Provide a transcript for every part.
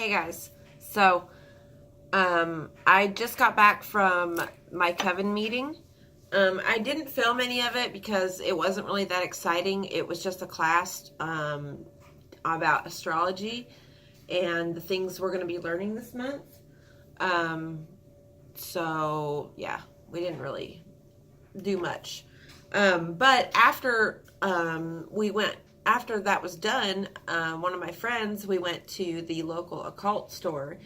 Hey guys, so I just got back from my coven meeting. I didn't film any of it because it wasn't really that exciting. It was just a class about astrology and the things we're going to be learning this month. So yeah, we didn't really do much. But after that was done, one of my friends, we went to the local occult store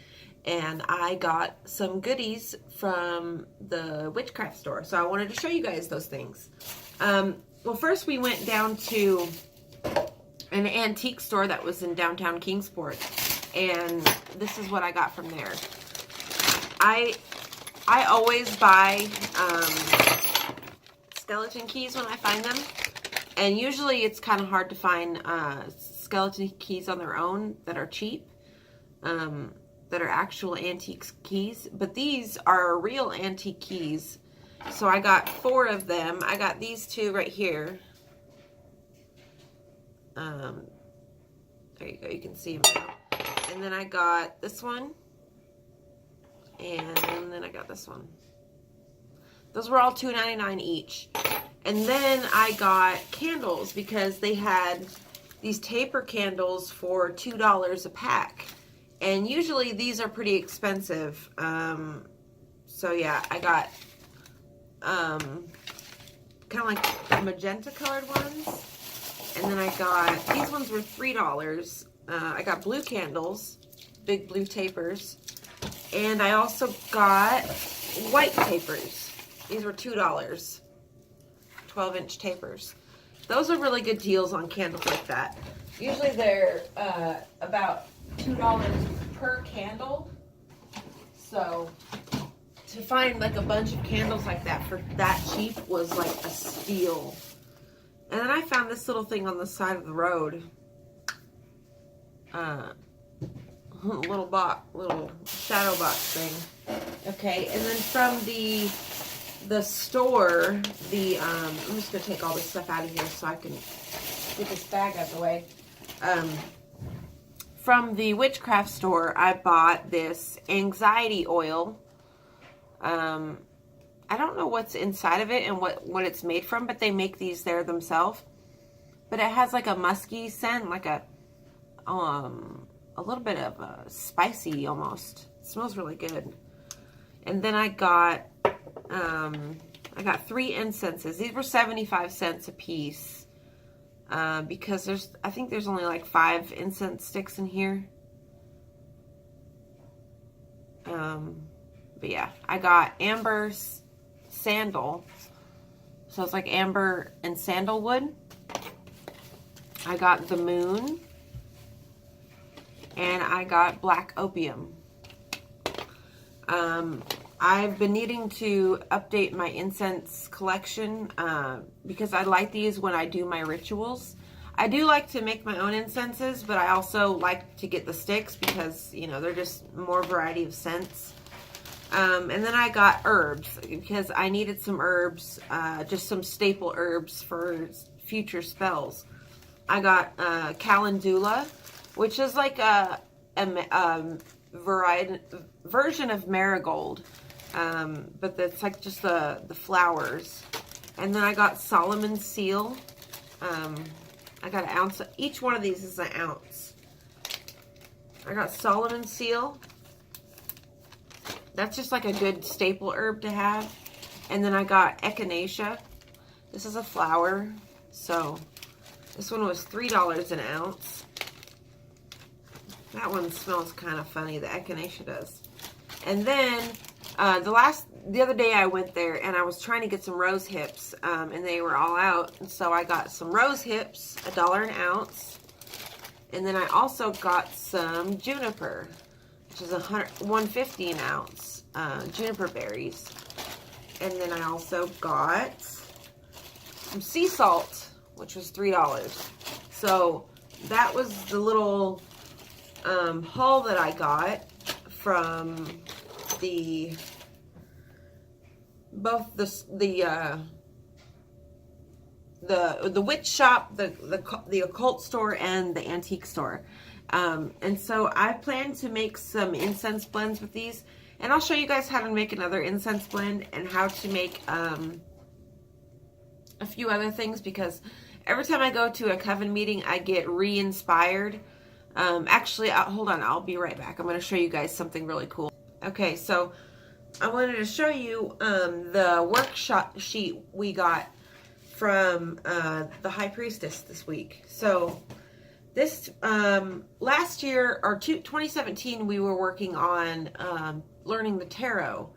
and I got some goodies from the witchcraft store. So I wanted to show you guys those things. Well, first we went down to an antique store that was in downtown Kingsport, and this is what I got from there. I always buy skeleton keys when I find them, and usually it's kind of hard to find skeleton keys on their own that are cheap, that are actual antique keys, but these are real antique keys. So I got 4 of them. I got these 2 right here. There you go, you can see them now. And then I got this one, and then I got this one. Those were all $2.99 each. And then I got candles because they had these taper candles for $2 a pack. And usually these are pretty expensive. So yeah, I got kind of like the magenta colored ones. And then I got, these ones were $3. I got blue candles, big blue tapers. And I also got white tapers. These were $2. 12-inch tapers. Those are really good deals on candles like that. Usually they're about $2 per candle. So to find like a bunch of candles like that for that cheap was like a steal. And then I found this little thing on the side of the road. Little shadow box thing. Okay, and then from the store, I'm just gonna take all this stuff out of here so I can get this bag out of the way. From the witchcraft store, I bought this anxiety oil. I don't know what's inside of it and what it's made from, but they make these there themselves. But it has like a musky scent, like a little bit of a spicy almost. It smells really good. And then I got 3 incenses. These were 75 cents a piece. Because I think there's only like 5 incense sticks in here. But yeah, I got amber sandal. So it's like amber and sandalwood. I got the moon. And I got black opium. I've been needing to update my incense collection because I light these when I do my rituals. I do like to make my own incenses, but I also like to get the sticks because, you know, they're just more variety of scents. And then I got herbs because I needed some herbs, just some staple herbs for future spells. I got calendula, which is like a version of marigold, but it's like just the flowers. And then I got Solomon's seal. I got an ounce. Each one of these is an ounce. I got Solomon's seal. That's just like a good staple herb to have. And then I got echinacea. This is a flower. So this one was $3 an ounce. That one smells kind of funny, the echinacea does. And then the other day I went there and I was trying to get some rose hips, and they were all out. And so I got some rose hips, $1 an ounce. And then I also got some juniper, which is $1.50 an ounce, juniper berries. And then I also got some sea salt, which was $3. So that was the little haul that I got from both the witch shop, the occult store, and the antique store. And so I plan to make some incense blends with these. And I'll show you guys how to make another incense blend and how to make a few other things, because every time I go to a coven meeting, I get re-inspired. Actually, hold on, I'll be right back. I'm going to show you guys something really cool. Okay, so I wanted to show you the workshop sheet we got from the High Priestess this week. So this last year, or 2017, we were working on learning the tarot.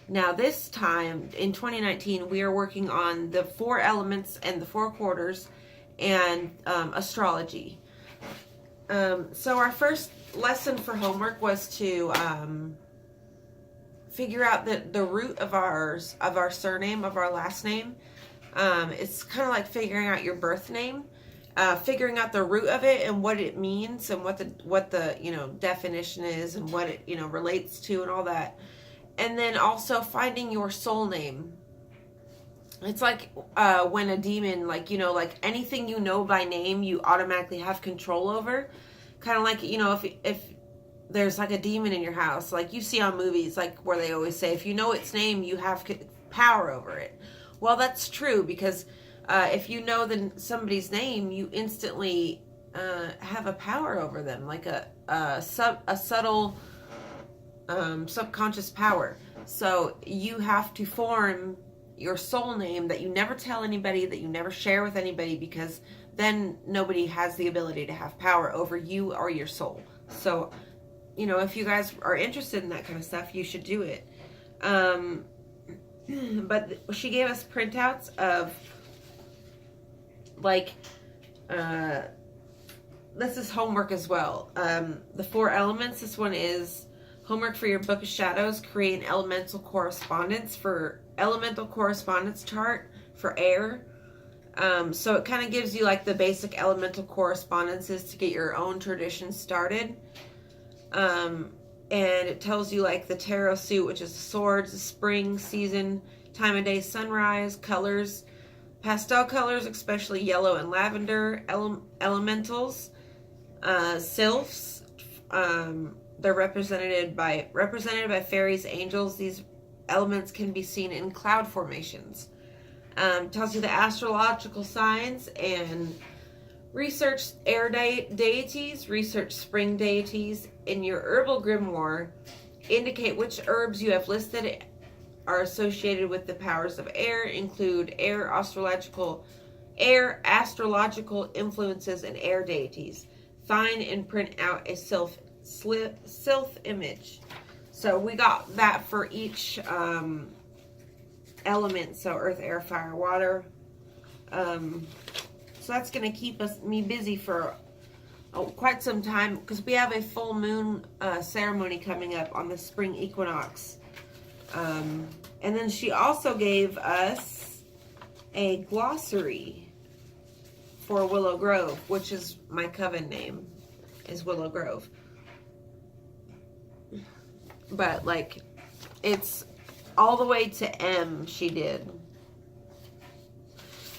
Now this time in 2019, we are working on the 4 elements and the 4 quarters and astrology. So our first lesson for homework was to figure out the root of our surname, of our last name. It's kind of like figuring out your birth name, figuring out the root of it and what it means and what the definition is and what it relates to and all that. And then also finding your soul name. It's like when a demon, like anything by name, you automatically have control over. Kind of like, if there's like a demon in your house, like you see on movies, like where they always say, if you know its name, you have power over it. Well, that's true, because if you know somebody's name, you instantly have a power over them, like a subtle subconscious power. So you have to form your soul name that you never tell anybody, that you never share with anybody, because then nobody has the ability to have power over you or your soul. So, if you guys are interested in that kind of stuff, you should do it. But she gave us printouts of this is homework as well. The 4 elements. This one is homework for your Book of Shadows. Create an elemental correspondence chart for air. So it kind of gives you like the basic elemental correspondences to get your own tradition started. And it tells you like the tarot suit, which is swords, the spring, season, time of day, sunrise, colors, pastel colors, especially yellow and lavender, elementals, sylphs. They're represented by fairies, angels. These elements can be seen in cloud formations. Tells you the astrological signs and research air deities, research spring deities. In your herbal grimoire, indicate which herbs you have listed are associated with the powers of air, include astrological influences and air deities. Find and print out a sylph image. So we got that for each element, so earth, air, fire, water. So that's going to keep me busy for quite some time, because we have a full moon ceremony coming up on the spring equinox. And then she also gave us a glossary for Willow Grove, which is my coven name, is Willow Grove. But like, it's all the way to M. She did.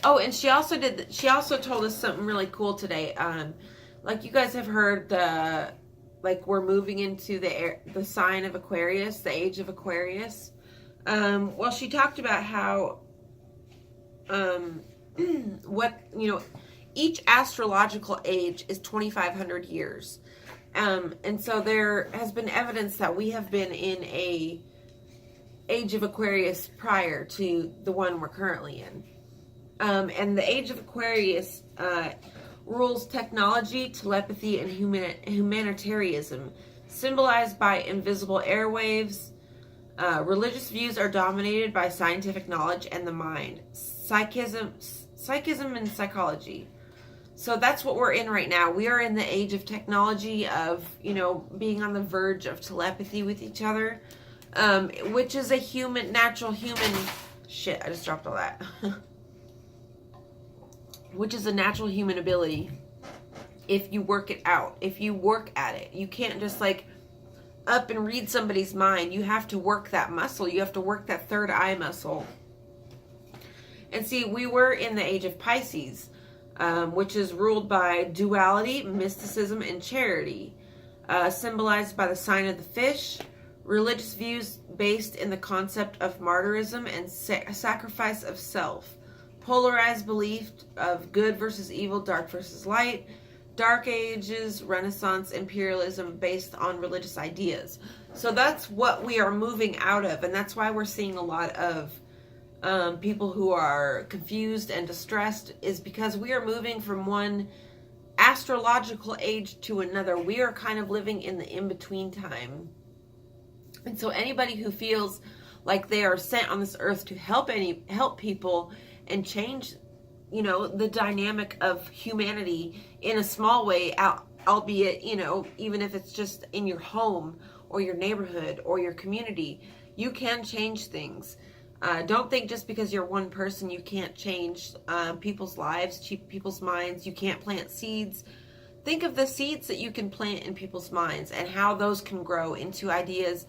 Oh, and she also told us something really cool today. Like you guys have heard, we're moving into the sign of Aquarius, the age of Aquarius. Well, she talked about how each astrological age is 2,500 years. And so there has been evidence that we have been in a age of Aquarius prior to the one we're currently in. And the age of Aquarius rules technology, telepathy, and humanitarianism, symbolized by invisible airwaves. Religious views are dominated by scientific knowledge and the mind. Psychism and psychology. So that's what we're in right now. We are in the age of technology, of, being on the verge of telepathy with each other, which is a natural human, shit, I just dropped all that. Which is a natural human ability if you work it out, if you work at it. You can't just up and read somebody's mind. You have to work that muscle. You have to work that third eye muscle. And see, we were in the age of Pisces. which is ruled by duality, mysticism, and charity, symbolized by the sign of the fish, religious views based in the concept of martyrism and sacrifice of self, polarized belief of good versus evil, dark versus light, Dark Ages, Renaissance, imperialism based on religious ideas. So that's what we are moving out of, and that's why we're seeing a lot of people who are confused and distressed, is because we are moving from one astrological age to another. We are kind of living in the in-between time. And so anybody who feels like they are sent on this earth to help people and change, you know, the dynamic of humanity in a small way, albeit, you know, even if it's just in your home or your neighborhood or your community, you can change things. Don't think just because you're one person you can't change people's lives, people's minds. You can't plant seeds. Think of the seeds that you can plant in people's minds and how those can grow into ideas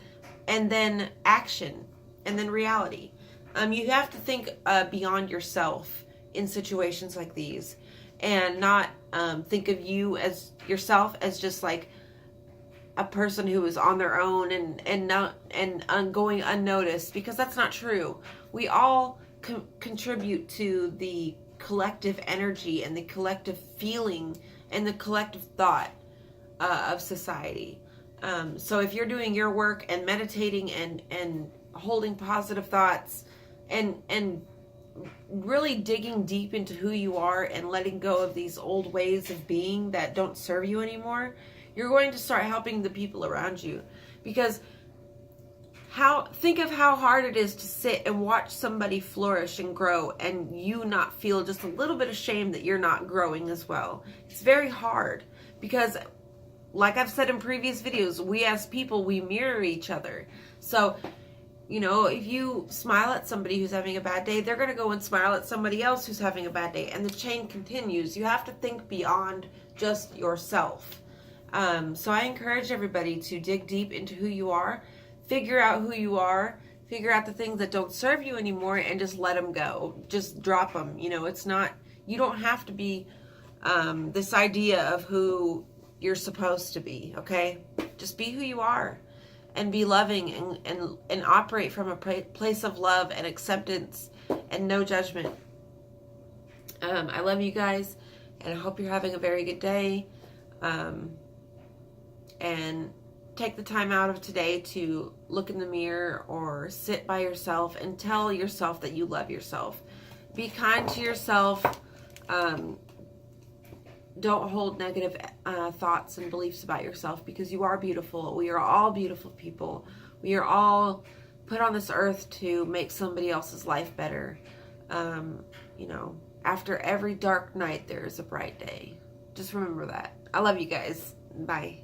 and then action and then reality. You have to think beyond yourself in situations like these, and not think of you as yourself as just like a person who is on their own and going unnoticed, because that's not true. We all contribute to the collective energy and the collective feeling and the collective thought of society. So if you're doing your work and meditating and holding positive thoughts and really digging deep into who you are and letting go of these old ways of being that don't serve you anymore, you're going to start helping the people around you. Because think of how hard it is to sit and watch somebody flourish and grow and you not feel just a little bit of shame that you're not growing as well. It's very hard because, like I've said in previous videos, we as people, we mirror each other. So, you know, if you smile at somebody who's having a bad day, they're going to go and smile at somebody else who's having a bad day. And the chain continues. You have to think beyond just yourself. So I encourage everybody to dig deep into who you are, figure out who you are, figure out the things that don't serve you anymore, and just let them go. Just drop them. You know, it's not, you don't have to be this idea of who you're supposed to be, okay? Just be who you are and be loving and operate from a place of love and acceptance and no judgment. I love you guys, and I hope you're having a very good day. And take the time out of today to look in the mirror or sit by yourself and tell yourself that you love yourself. Be kind to yourself. Don't hold negative thoughts and beliefs about yourself, because you are beautiful. We are all beautiful people. We are all put on this earth to make somebody else's life better. You know, after every dark night, there is a bright day. Just remember that. I love you guys. Bye.